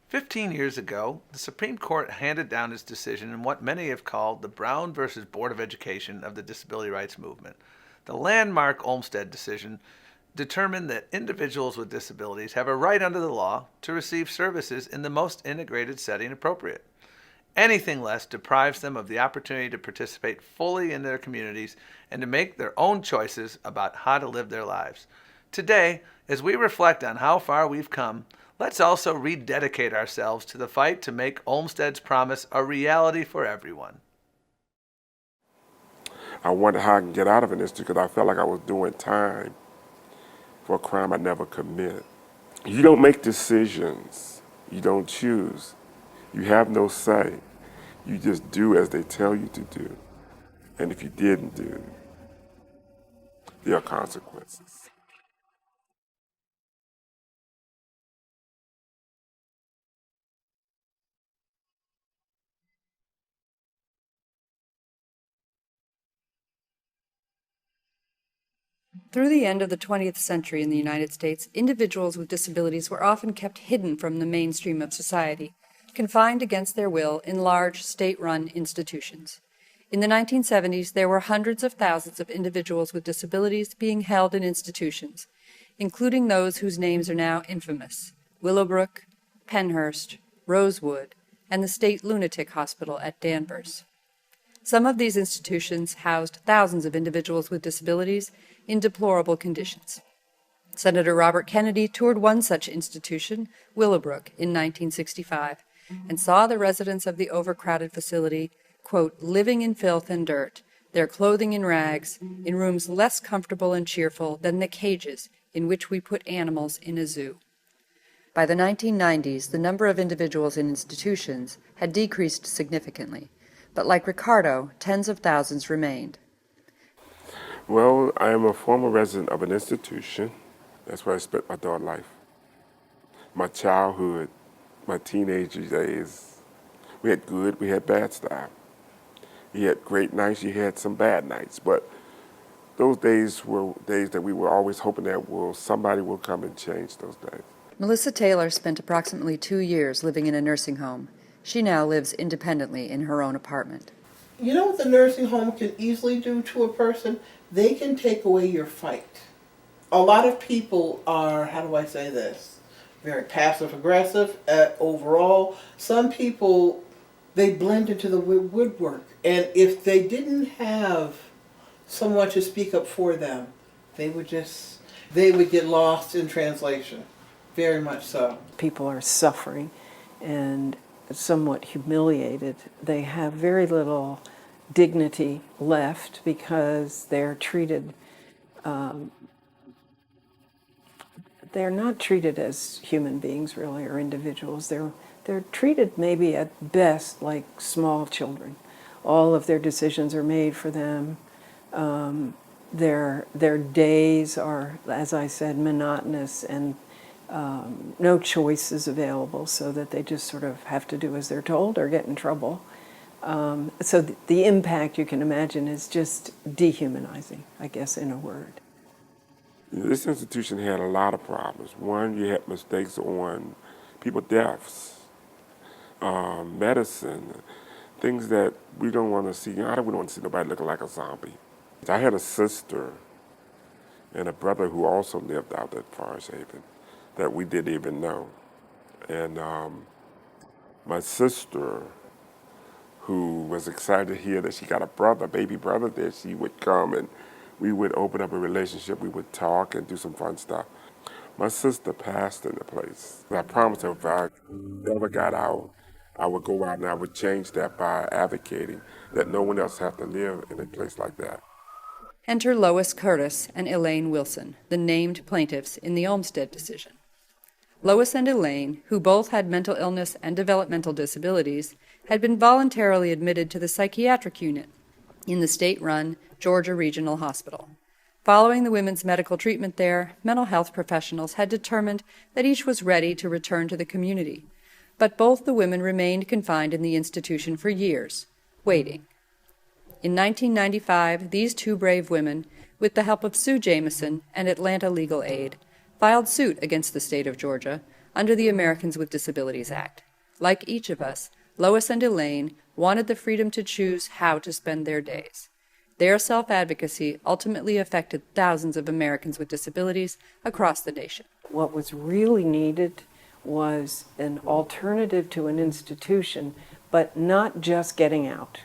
15 years ago, the Supreme Court handed down its decision in what many have called the Brown versus Board of Education of the disability rights movement. The landmark Olmstead decision determined that individuals with disabilities have a right under the law to receive services in the most integrated setting appropriate. Anything less deprives them of the opportunity to participate fully in their communities and to make their own choices about how to live their lives. Today, as we reflect on how far we've come, let's also rededicate ourselves to the fight to make Olmstead's promise a reality for everyone. I wonder how I can get out of an institute because I felt like I was doing time for a crime I never committed. You don't make decisions. You don't choose. You have no say. You just do as they tell you to do. And if you didn't do, there are consequences. Through the end of the 20th century in the United States, individuals with disabilities were often kept hidden from the mainstream of society, confined against their will in large state-run institutions. In the 1970s, there were hundreds of thousands of individuals with disabilities being held in institutions, including those whose names are now infamous: Willowbrook, Pennhurst, Rosewood, and the State Lunatic Hospital at Danvers. Some of these institutions housed thousands of individuals with disabilities in deplorable conditions. Senator Robert Kennedy toured one such institution, Willowbrook, in 1965, and saw the residents of the overcrowded facility, quote, living in filth and dirt, their clothing in rags, in rooms less comfortable and cheerful than the cages in which we put animals in a zoo. By the 1990s, the number of individuals in institutions had decreased significantly, but like Ricardo, tens of thousands remained. Well, I am a former resident of an institution. That's where I spent my adult life. My childhood, my teenage days, we had good, we had bad stuff. You had great nights, you had some bad nights, but those days were days that we were always hoping that somebody will come and change those days. Melissa Taylor spent approximately 2 years living in a nursing home. She now lives independently in her own apartment. You know what the nursing home can easily do to a person? They can take away your fight. A lot of people are, how do I say this, very passive-aggressive overall. Some people, they blend into the woodwork. And if they didn't have someone to speak up for them, they would get lost in translation. Very much so. People are suffering and somewhat humiliated. They have very little dignity left because they're treated, they're not treated as human beings really, or individuals. They're treated maybe at best like small children. All of their decisions are made for them. Their days are, as I said, monotonous, and no choices available, so that they just sort of have to do as they're told or get in trouble. So the impact, you can imagine, is just dehumanizing, I guess, in a word. This institution had a lot of problems. One, you had mistakes on people deaths, medicine, things that we don't want to see. We don't want to see nobody looking like a zombie. I had a sister and a brother who also lived out at Forest Haven that we didn't even know. And my sister, who was excited to hear that she got a baby brother there, she would come and we would open up a relationship, we would talk and do some fun stuff. My sister passed in the place. I promised her if I ever got out, I would go out and I would change that by advocating that no one else have to live in a place like that. Enter Lois Curtis and Elaine Wilson, the named plaintiffs in the Olmstead decision. Lois and Elaine, who both had mental illness and developmental disabilities, had been voluntarily admitted to the psychiatric unit in the state-run Georgia Regional Hospital. Following the women's medical treatment there, mental health professionals had determined that each was ready to return to the community, but both the women remained confined in the institution for years, waiting. In 1995, these two brave women, with the help of Sue Jamieson and Atlanta Legal Aid, filed suit against the state of Georgia, under the Americans with Disabilities Act. Like each of us, Lois and Elaine wanted the freedom to choose how to spend their days. Their self-advocacy ultimately affected thousands of Americans with disabilities across the nation. What was really needed was an alternative to an institution, but not just getting out.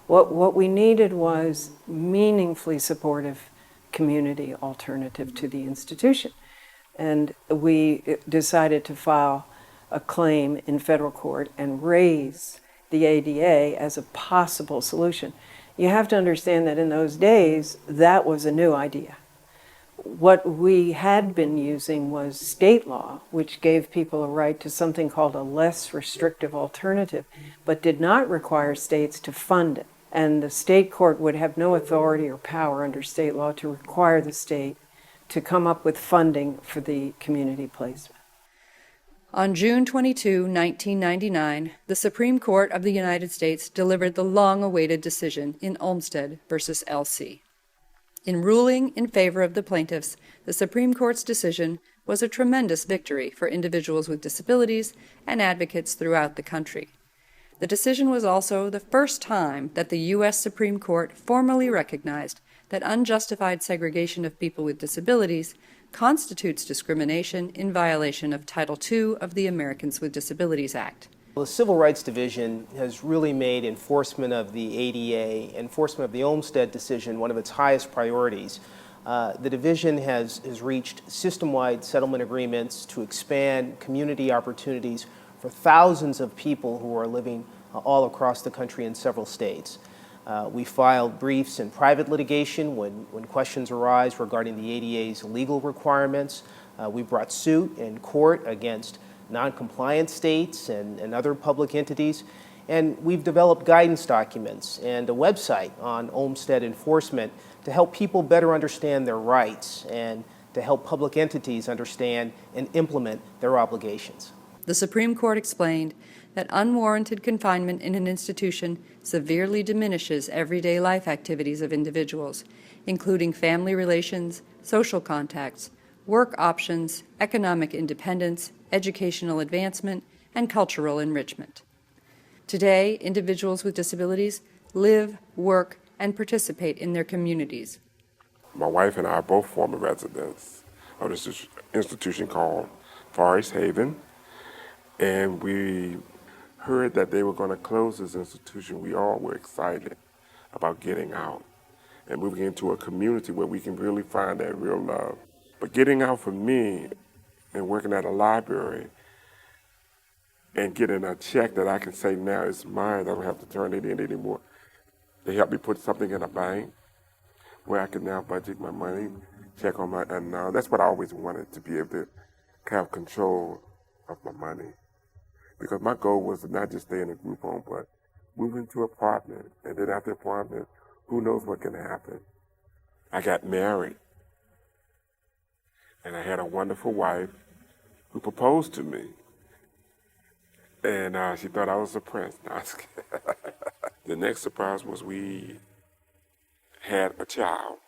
What we needed was meaningfully supportive community alternative to the institution. And we decided to file a claim in federal court and raise the ADA as a possible solution. You have to understand that in those days, that was a new idea. What we had been using was state law, which gave people a right to something called a less restrictive alternative, but did not require states to fund it. And the state court would have no authority or power under state law to require the state to come up with funding for the community placement. On June 22, 1999, the Supreme Court of the United States delivered the long-awaited decision in Olmstead versus LC. In ruling in favor of the plaintiffs, the Supreme Court's decision was a tremendous victory for individuals with disabilities and advocates throughout the country. The decision was also the first time that the U.S. Supreme Court formally recognized that unjustified segregation of people with disabilities constitutes discrimination in violation of Title II of the Americans with Disabilities Act. The Civil Rights Division has really made enforcement of the ADA, enforcement of the Olmstead decision, one of its highest priorities. The division has reached system-wide settlement agreements to expand community opportunities for thousands of people who are living all across the country in several states. We filed briefs in private litigation when questions arise regarding the ADA's legal requirements. We brought suit in court against non-compliant states and other public entities. And we've developed guidance documents and a website on Olmstead enforcement to help people better understand their rights and to help public entities understand and implement their obligations. The Supreme Court explained that unwarranted confinement in an institution severely diminishes everyday life activities of individuals, including family relations, social contacts, work options, economic independence, educational advancement, and cultural enrichment. Today, individuals with disabilities live, work, and participate in their communities. My wife and I are both former residents of this institution called Forest Haven, and we heard that they were going to close this institution. We all were excited about getting out and moving into a community where we can really find that real love. But getting out for me and working at a library and getting a check that I can say now is mine, I don't have to turn it in anymore. They helped me put something in a bank where I can now budget my money, check on my, and that's what I always wanted, to be able to have control of my money. Because my goal was to not just stay in a group home, but move into an apartment. And then after apartment, who knows what can happen. I got married. And I had a wonderful wife who proposed to me. And she thought I was a prince. No, I was kidding. The next surprise was we had a child.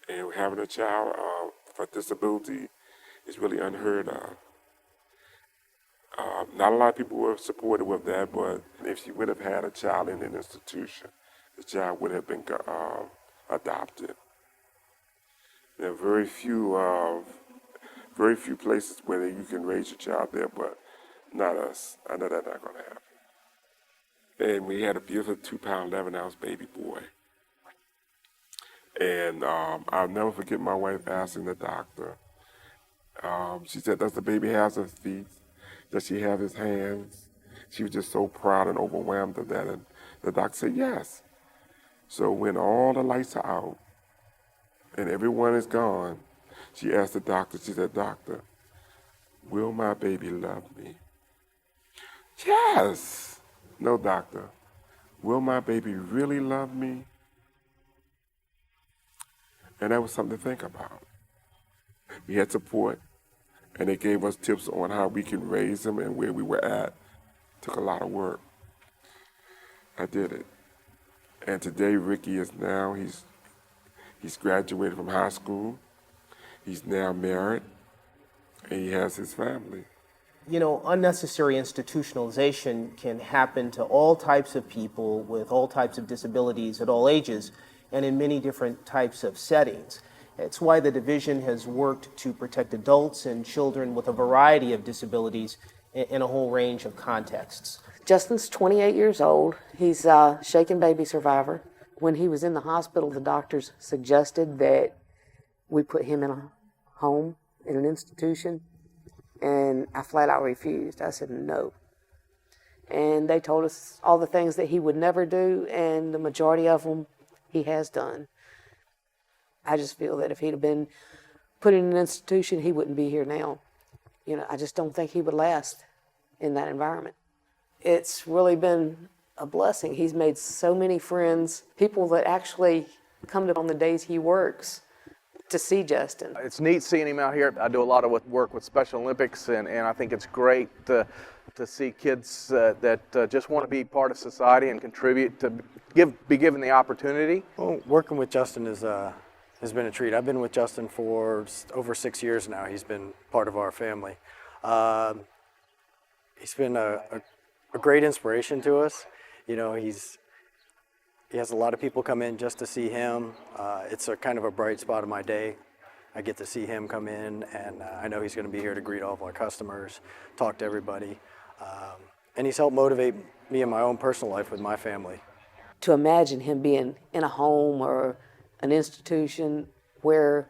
And having a child for disability is really unheard of. Not a lot of people were supportive with that, but if she would have had a child in an institution, the child would have been adopted. There are very few places where you can raise your child there, but not us. I know that's not going to happen. And we had a beautiful 2-pound, 11-ounce baby boy. And I'll never forget my wife asking the doctor. She said, "Does the baby have his feet? Does she have his hands?" She was just so proud and overwhelmed of that. And the doctor said, "Yes." So when all the lights are out and everyone is gone, she asked the doctor, she said, "Doctor, will my baby love me?" "Yes." "No, doctor, will my baby really love me?" And that was something to think about. We had support. And they gave us tips on how we can raise them and where we were at. Took a lot of work. I did it. And today Ricky is now, he's graduated from high school. He's now married. And he has his family. You know, unnecessary institutionalization can happen to all types of people with all types of disabilities at all ages and in many different types of settings. It's why the division has worked to protect adults and children with a variety of disabilities in a whole range of contexts. Justin's 28 years old. He's a shaken baby survivor. When he was in the hospital, the doctors suggested that we put him in a home, in an institution, and I flat out refused. I said no. And they told us all the things that he would never do, and the majority of them he has done. I just feel that if he'd have been put in an institution, he wouldn't be here now. You know, I just don't think he would last in that environment. It's really been a blessing. He's made so many friends, people that actually come to on the days he works to see Justin. It's neat seeing him out here. I do a lot of work with Special Olympics, and I think it's great to see kids that just want to be part of society and contribute, to be given the opportunity. Well, working with Justin has been a treat. I've been with Justin for over 6 years now. He's been part of our family. He's been a great inspiration to us. You know, he has a lot of people come in just to see him. It's a kind of a bright spot of my day. I get to see him come in, and I know he's going to be here to greet all of our customers, talk to everybody. And he's helped motivate me in my own personal life with my family. To imagine him being in a home or an institution where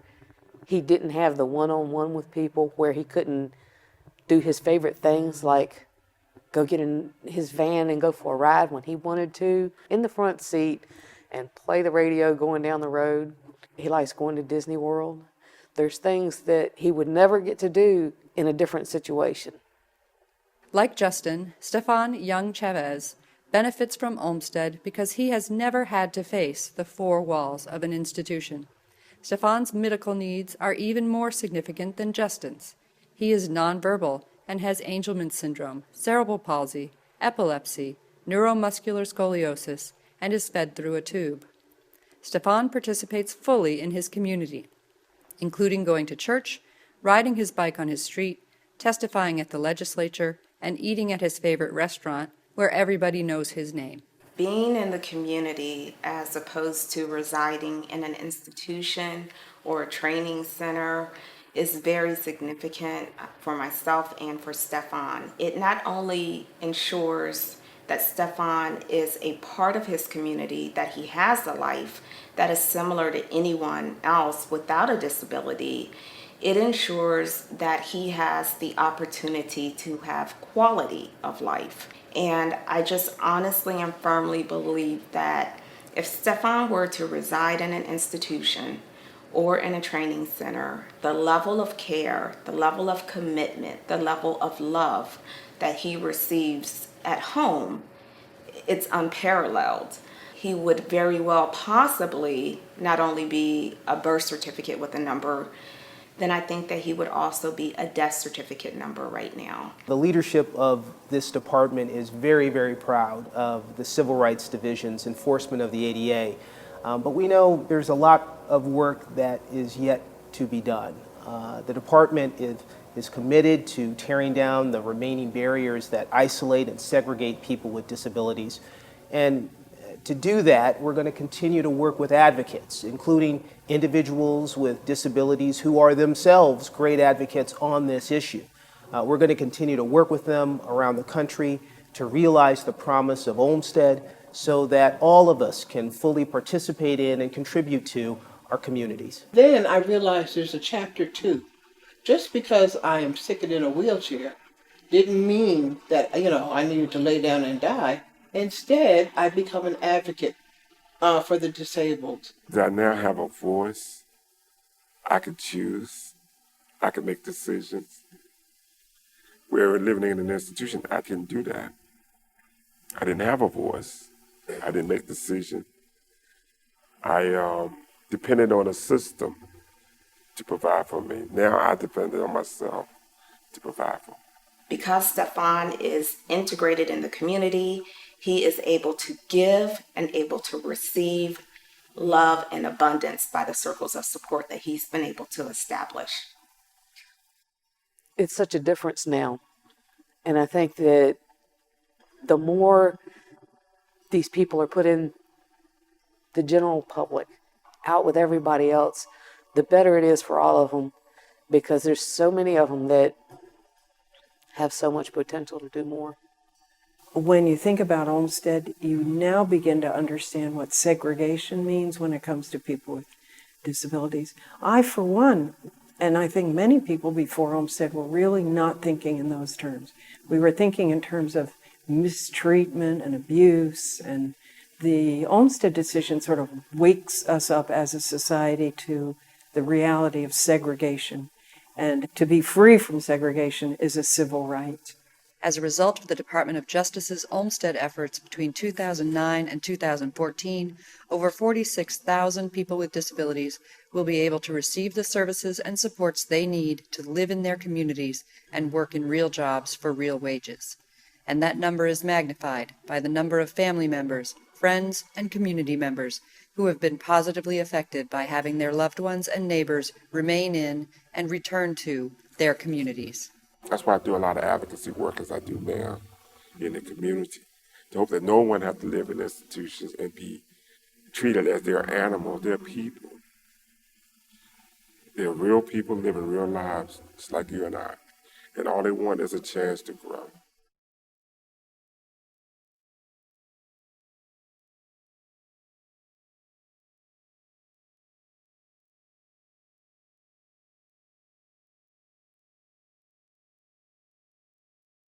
he didn't have the one-on-one with people, where he couldn't do his favorite things like go get in his van and go for a ride when he wanted to, in the front seat, and play the radio going down the road. He likes going to Disney World. There's things that he would never get to do in a different situation. Like Justin, Stefan Young-Chavez benefits from Olmstead because he has never had to face the four walls of an institution. Stefan's medical needs are even more significant than Justin's. He is nonverbal and has Angelman syndrome, cerebral palsy, epilepsy, neuromuscular scoliosis, and is fed through a tube. Stefan participates fully in his community, including going to church, riding his bike on his street, testifying at the legislature, and eating at his favorite restaurant where everybody knows his name. Being in the community as opposed to residing in an institution or a training center is very significant for myself and for Stefan. It not only ensures that Stefan is a part of his community, that he has a life that is similar to anyone else without a disability, it ensures that he has the opportunity to have quality of life. And I just honestly and firmly believe that if Stefan were to reside in an institution or in a training center, the level of care, the level of commitment, the level of love that he receives at home, it's unparalleled. He would very well possibly not only be a birth certificate with a number, then I think that he would also be a death certificate number right now. The leadership of this department is very, very proud of the Civil Rights Division's enforcement of the ADA. But we know there's a lot of work that is yet to be done. The department is committed to tearing down the remaining barriers that isolate and segregate people with disabilities. And to do that, we're going to continue to work with advocates, including individuals with disabilities who are themselves great advocates on this issue. We're going to continue to work with them around the country to realize the promise of Olmstead so that all of us can fully participate in and contribute to our communities. Then I realized there's a chapter 2. Just because I am sitting in a wheelchair didn't mean that, I needed to lay down and die. Instead, I become an advocate for the disabled. I now have a voice. I can choose. I can make decisions. Where living in an institution, I can do that. I didn't have a voice. I didn't make decisions. I depended on a system to provide for me. Now I depend on myself to provide for me. Because Stefan is integrated in the community, he is able to give and able to receive love and abundance by the circles of support that he's been able to establish. it's such a difference now. And I think that the more these people are put in the general public, out with everybody else, the better it is for all of them, because there's so many of them that have so much potential to do more. When you think about Olmstead, you now begin to understand what segregation means when it comes to people with disabilities. I, for one, and I think many people before Olmstead were really not thinking in those terms. We were thinking in terms of mistreatment and abuse, and the Olmstead decision sort of wakes us up as a society to the reality of segregation. And to be free from segregation is a civil right. As a result of the Department of Justice's Olmstead efforts between 2009 and 2014, over 46,000 people with disabilities will be able to receive the services and supports they need to live in their communities and work in real jobs for real wages. And that number is magnified by the number of family members, friends, and community members who have been positively affected by having their loved ones and neighbors remain in and return to their communities. That's why I do a lot of advocacy work as I do now in the community, to hope that no one has to live in institutions and be treated as they're animals. They're people. They're real people living real lives, just like you and I. And all they want is a chance to grow.